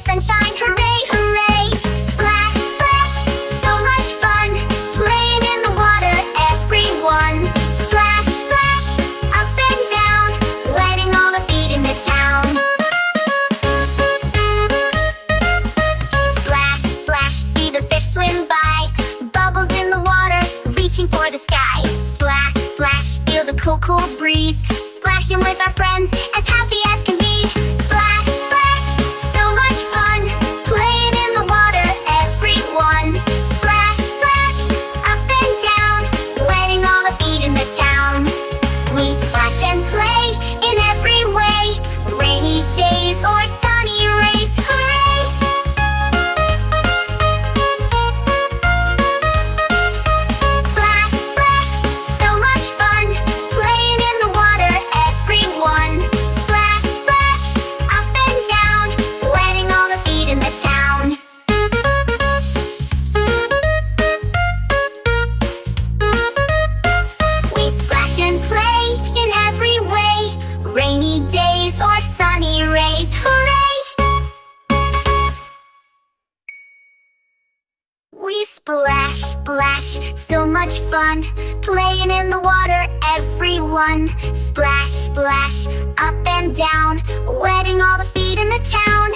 sunshine, hooray, hooray! Splash, splash, so much fun, playing in the water, everyone. Splash, splash, up and down, wetting all the feet in the town. Splash, splash, see the fish swim by, bubbles in the water, reaching for the sky. Splash, splash, feel the cool, cool breeze, splashing with our friends, as happy as can be. Splash, splash, so much fun, playing in the water, everyone. Splash, splash, up and down, wetting all the feet in the town. We splash and play in every way, rainy days or sunny rays, hooray! Splash, splash, so much fun, playing in the water, everyone. Splash, splash, up and down, wetting all the feet in the town. We splash and play in every way, rainy days or sunny rays, hooray! We splash, splash, so much fun, playing in the water, everyone. Splash, splash, up and down, wetting all the feet in the town.